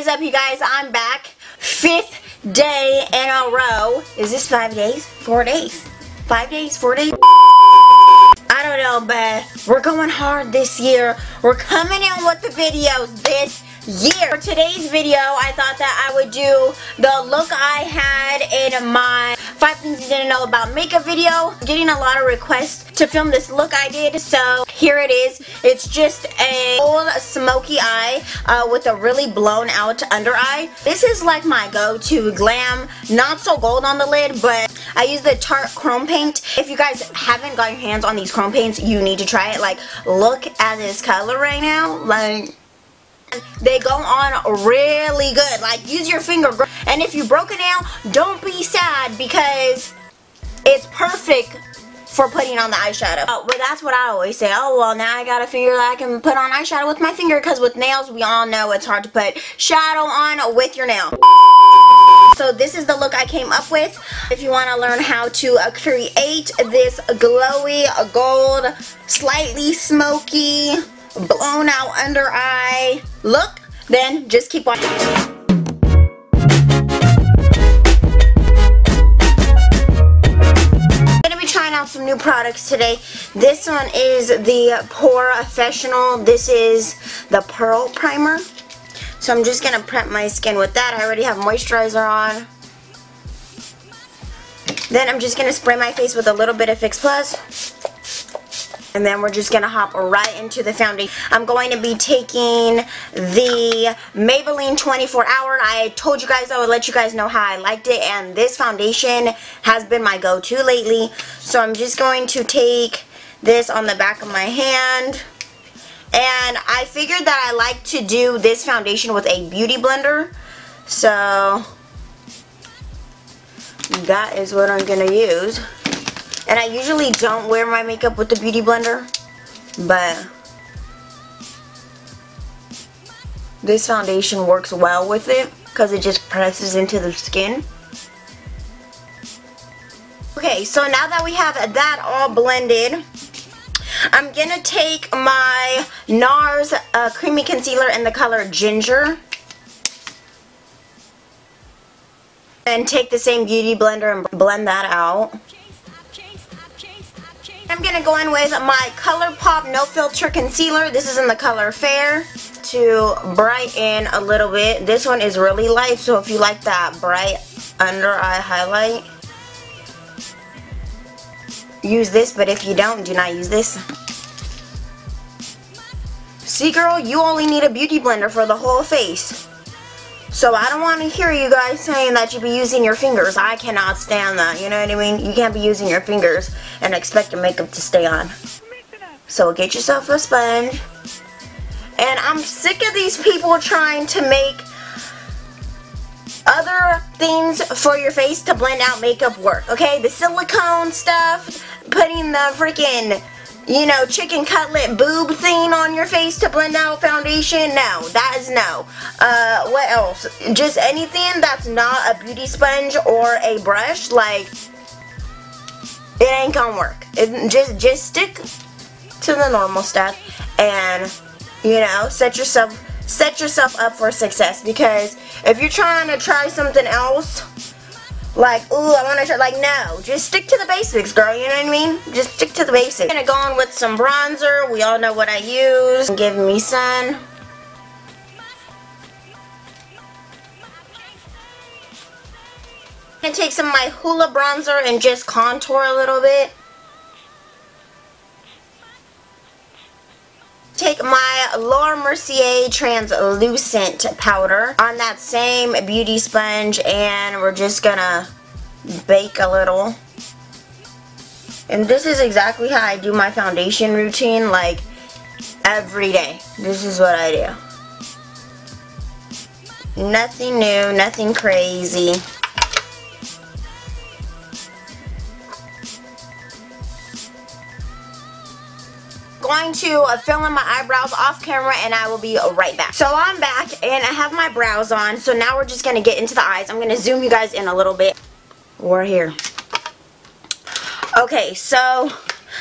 is up, you guys? I'm back. 5th day in a row. Is this 5 days? 4 days? 5 days? 4 days? I don't know, but we're going hard this year. We're coming in with the videos this year. For today's video, I thought that I would do the look I had in my 5 things you didn't know about makeup video. Getting a lot of requests to film this look I did, so here it is. It's just a old smoky eye with a really blown out under eye. This is like my go-to glam. Not so gold on the lid, but I use the Tarte chrome paint. If you guys haven't got your hands on these chrome paints, you need to try it. Like, look at this color right now. Like, they go on really good. Like, use your finger. And if you broke it out, don't be sad because it's perfect for putting on the eyeshadow. But that's what I always say. Oh, well, now I gotta figure that I can put on eyeshadow with my finger, because with nails, we all know it's hard to put shadow on with your nail. So this is the look I came up with. If you want to learn how to create this glowy, gold, slightly smoky, blown out under eye look, then just keep watching. Out some new products today. This one is the Professional. This is the Pearl Primer. So I'm just gonna prep my skin with that. I already have moisturizer on. Then I'm just gonna spray my face with a little bit of Fix Plus. And then we're just going to hop right into the foundation. I'm going to be taking the Maybelline 24 Hour. I told you guys I would let you guys know how I liked it. And this foundation has been my go-to lately. So I'm just going to take this on the back of my hand. And I figured that I like to do this foundation with a beauty blender. So that is what I'm going to use. And I usually don't wear my makeup with the beauty blender, but this foundation works well with it because it just presses into the skin. Okay, so now that we have that all blended, I'm going to take my NARS Creamy Concealer in the color Ginger and take the same beauty blender and blend that out. I'm going to go in with my ColourPop No Filter Concealer. This is in the color Fair to brighten a little bit. This one is really light, so if you like that bright under eye highlight, use this, but if you don't, do not use this. See, girl, you only need a beauty blender for the whole face. So I don't want to hear you guys saying that you be using your fingers. I cannot stand that, you know what I mean? You can't be using your fingers and expect your makeup to stay on. So get yourself a sponge. And I'm sick of these people trying to make other things for your face to blend out makeup work, okay? The silicone stuff, putting the freaking, you know, chicken cutlet boob thing on your face to blend out foundation. No, that is no. What else? Just anything that's not a beauty sponge or a brush, like, it ain't gonna work. Just stick to the normal stuff and, you know, set yourself up for success. Because if you're trying to try something else, like, ooh, I want to try, like, no. Just stick to the basics, girl, you know what I mean? Just stick to the basics. I'm going to go in with some bronzer. We all know what I use. Give me sun. I'm going to take some of my Hoola bronzer and just contour a little bit. Take my Laura Mercier translucent powder on that same beauty sponge, and we're just gonna bake a little. And this is exactly how I do my foundation routine, like, every day. This is what I do. Nothing new, nothing crazy. Going to fill in my eyebrows off camera, and I will be right back. So I'm back and I have my brows on, so now we're just going to get into the eyes. I'm going to zoom you guys in a little bit. We're here. Okay, so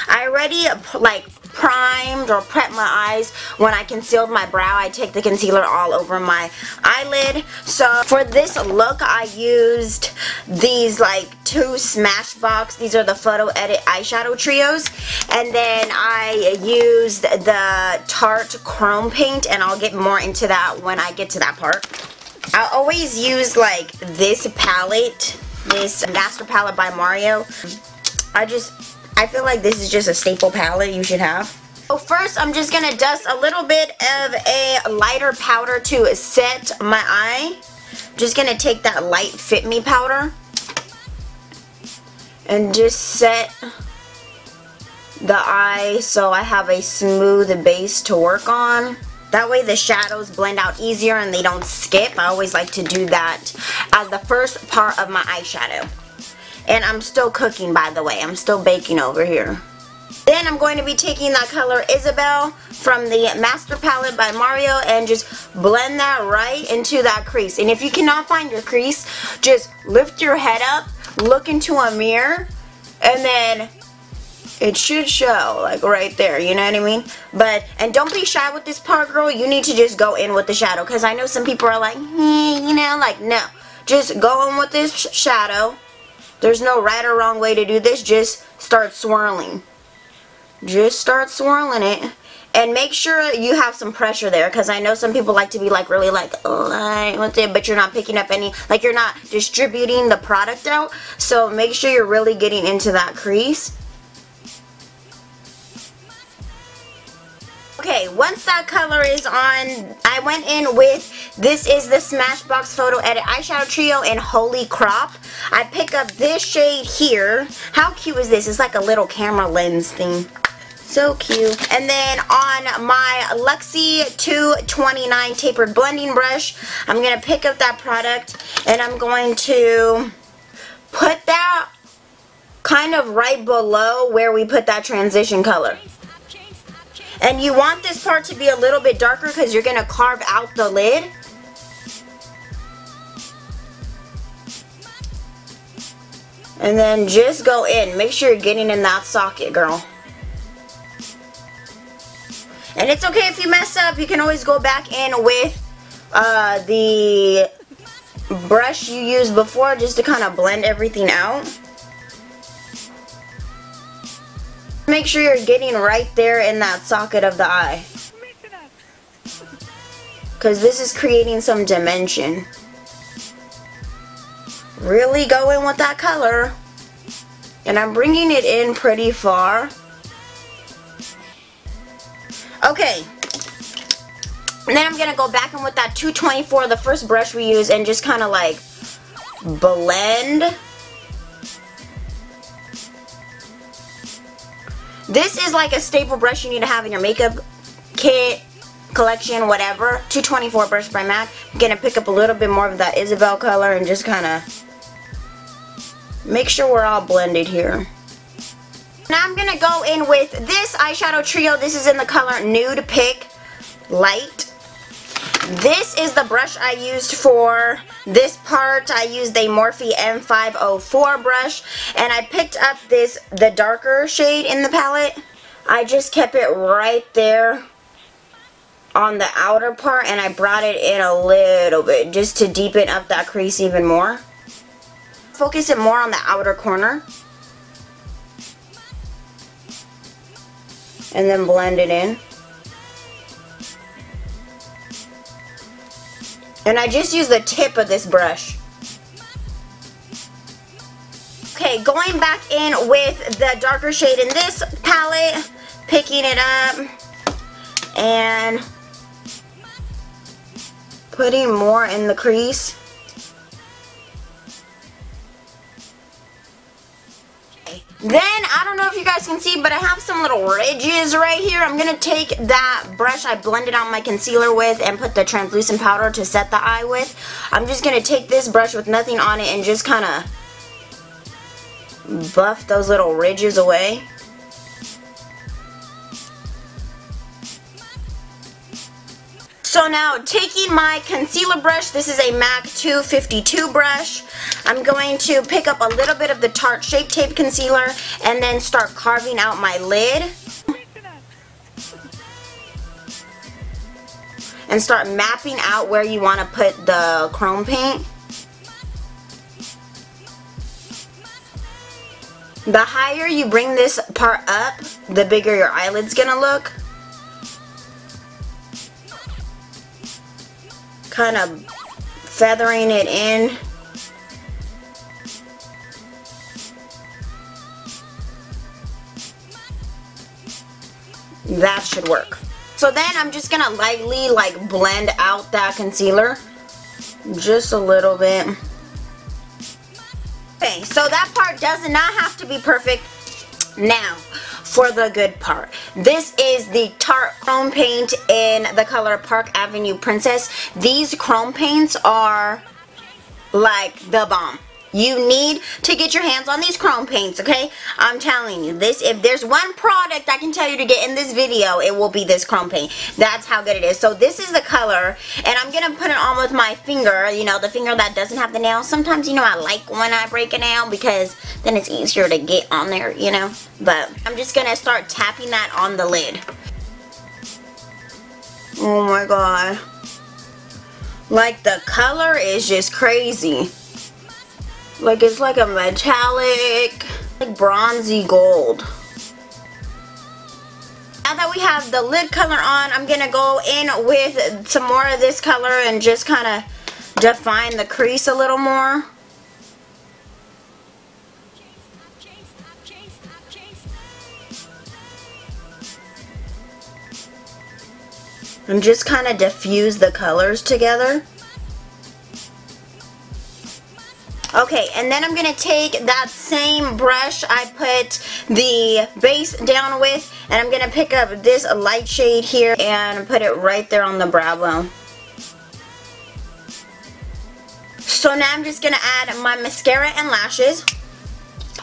I already like primed or prepped my eyes when I concealed my brow. I take the concealer all over my eyelid. So for this look, I used these like 2 Smashbox. These are the Photo Edit eyeshadow trios. And then I used the Tarte Chrome Paint, and I'll get more into that when I get to that part. I always use like this palette, this Master Palette by Mario. I feel like this is just a staple palette you should have. So first, I'm just going to dust a little bit of a lighter powder to set my eye. Just going to take that light Fit Me powder and just set the eye so I have a smooth base to work on. That way the shadows blend out easier and they don't skip. I always like to do that as the first part of my eyeshadow. And I'm still cooking, by the way. I'm still baking over here. Then I'm going to be taking that color Isabel from the Master Palette by Mario and just blend that right into that crease. And if you cannot find your crease, just lift your head up, look into a mirror, and then it should show, like right there, you know what I mean? And don't be shy with this part, girl. You need to just go in with the shadow. Because I know some people are like, you know, like, no. Just go in with this shadow. There's no right or wrong way to do this. Just start swirling. Just start swirling it. And make sure you have some pressure there. Because I know some people like to be like really like, with it. But you're not picking up any, like you're not distributing the product out. So make sure you're really getting into that crease. Okay, once that color is on, I went in with, this is the Smashbox Photo Edit Eyeshadow Trio in Holy Crop. I pick up this shade here. How cute is this? It's like a little camera lens thing. So cute. And then on my Luxie 229 Tapered Blending Brush, I'm going to pick up that product and I'm going to put that kind of right below where we put that transition color. And you want this part to be a little bit darker because you're going to carve out the lid. And then just go in. Make sure you're getting in that socket, girl. And it's okay if you mess up. You can always go back in with the brush you used before just to kind of blend everything out. Make sure you're getting right there in that socket of the eye. Because this is creating some dimension. Really go in with that color. And I'm bringing it in pretty far. Okay. And then I'm going to go back in with that 224, the first brush we use, and just kind of like blend. This is like a staple brush you need to have in your makeup kit, collection, whatever. 224 brush by MAC. I'm going to pick up a little bit more of that Isabel color and just kind of make sure we're all blended here. Now I'm going to go in with this eyeshadow trio. This is in the color Nude Pick Light. This is the brush I used for this part. I used a Morphe M504 brush, and I picked up the darker shade in the palette. I just kept it right there on the outer part, and I brought it in a little bit just to deepen up that crease even more. Focus it more on the outer corner. And then blend it in. And I just use the tip of this brush. Okay, going back in with the darker shade in this palette, picking it up and putting more in the crease. Then, I don't know if you guys can see, but I have some little ridges right here. I'm going to take that brush I blended out my concealer with and put the translucent powder to set the eye with. I'm just going to take this brush with nothing on it and just kind of buff those little ridges away. So now, taking my concealer brush, this is a MAC 252 brush, I'm going to pick up a little bit of the Tarte Shape Tape Concealer and then start carving out my lid. and start mapping out where you want to put the chrome paint. The higher you bring this part up, the bigger your eyelid's gonna look. Kind of feathering it in. That should work. So then I'm just gonna lightly like blend out that concealer. Just a little bit. Okay, so that part does not have to be perfect. Now, for the good part. This is the Tarte Chrome Paint in the color Park Avenue Princess. These chrome paints are like the bomb. You need to get your hands on these chrome paints, okay? I'm telling you, this, if there's one product I can tell you to get in this video, it will be this chrome paint. That's how good it is. So this is the color, and I'm going to put it on with my finger, you know, the finger that doesn't have the nail. Sometimes, you know, I like when I break a nail because then it's easier to get on there, you know? But I'm just going to start tapping that on the lid. Oh my god. Like, the color is just crazy. Like, it's like a metallic, like bronzy gold. Now that we have the lid color on, I'm going to go in with some more of this color and just kind of define the crease a little more. And just kind of diffuse the colors together. Okay, and then I'm going to take that same brush I put the base down with, and I'm going to pick up this light shade here and put it right there on the brow bone. So now I'm just going to add my mascara and lashes.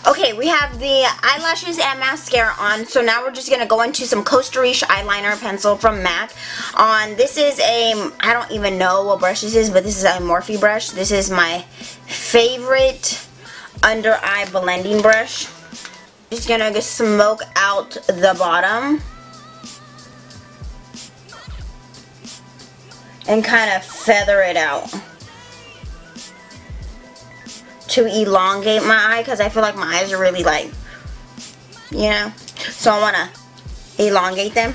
Okay, we have the eyelashes and mascara on, so now we're just going to go into some Costa Rica eyeliner pencil from MAC. This is a, I don't even know what brush this is, but this is a Morphe brush. This is my favorite under eye blending brush. Just going to smoke out the bottom and kind of feather it out to elongate my eye, because I feel like my eyes are really like, you know, so I want to elongate them.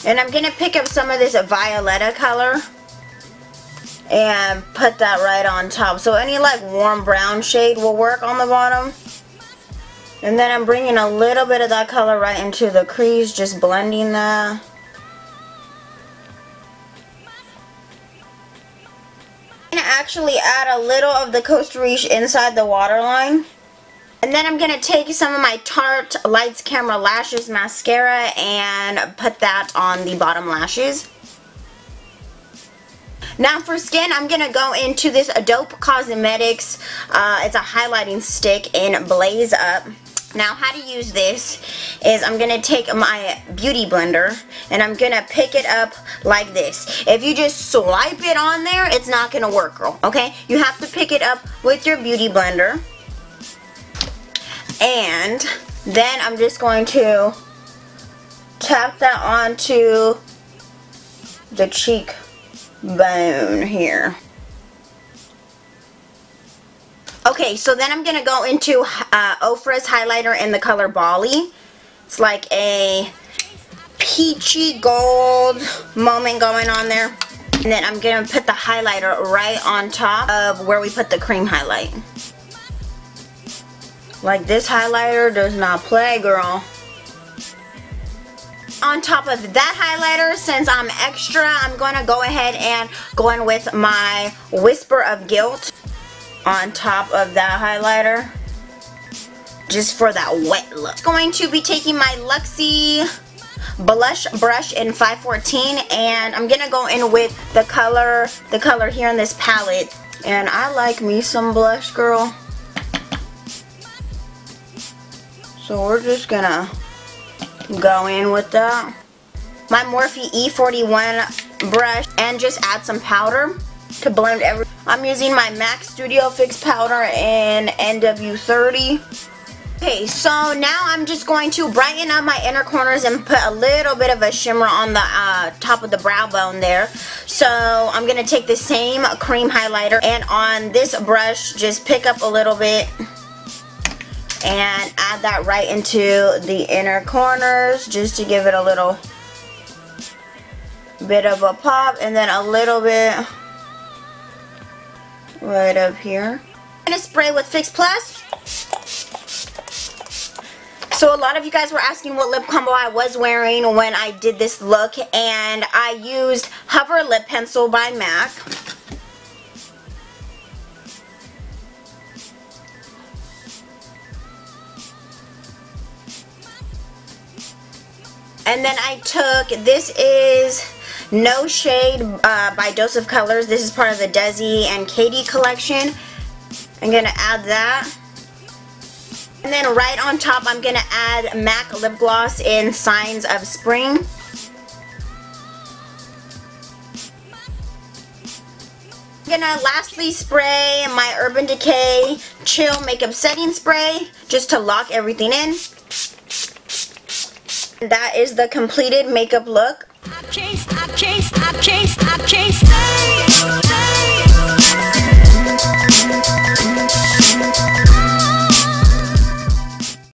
And I'm going to pick up some of this Violetta color and put that right on top. So any like warm brown shade will work on the bottom. And then I'm bringing a little bit of that color right into the crease, just blending that. Actually add a little of the Costa Rica inside the waterline. And then I'm going to take some of my Tarte Lights Camera Lashes mascara and put that on the bottom lashes. Now for skin, I'm going to go into this Dope Cosmetics, it's a highlighting stick in Blaze Up. Now how to use this is I'm going to take my beauty blender and I'm going to pick it up like this. If you just swipe it on there, it's not going to work, girl, okay? You have to pick it up with your beauty blender. And then I'm just going to tap that onto the cheek bone here. Okay, so then I'm going to go into Ofra's highlighter in the color Bali. It's like a peachy gold moment going on there. And then I'm going to put the highlighter right on top of where we put the cream highlight. Like, this highlighter does not play, girl. On top of that highlighter, since I'm extra, I'm going to go ahead and go in with my Whisper of Guilt on top of that highlighter, just for that wet look. I'm going to be taking my Luxie blush brush in 514, and I'm gonna go in with the color here in this palette. And I like me some blush, girl. So we're just gonna go in with that. My Morphe E41 brush, and just add some powder to blend everything. I'm using my MAC Studio Fix powder in NW30. Okay, so now I'm just going to brighten up my inner corners and put a little bit of a shimmer on the top of the brow bone there. So I'm going to take the same cream highlighter and on this brush just pick up a little bit and add that right into the inner corners just to give it a little bit of a pop, and then a little bit right up here. I'm going to spray with Fix Plus. So a lot of you guys were asking what lip combo I was wearing when I did this look, and I used Hover Lip Pencil by MAC. And then I took, this is No Shade by Dose of Colors. This is part of the Desi and Katie collection. I'm going to add that. And then right on top, I'm going to add MAC Lip Gloss in Signs of Spring. I'm going to lastly spray my Urban Decay Chill Makeup Setting Spray just to lock everything in. That is the completed makeup look.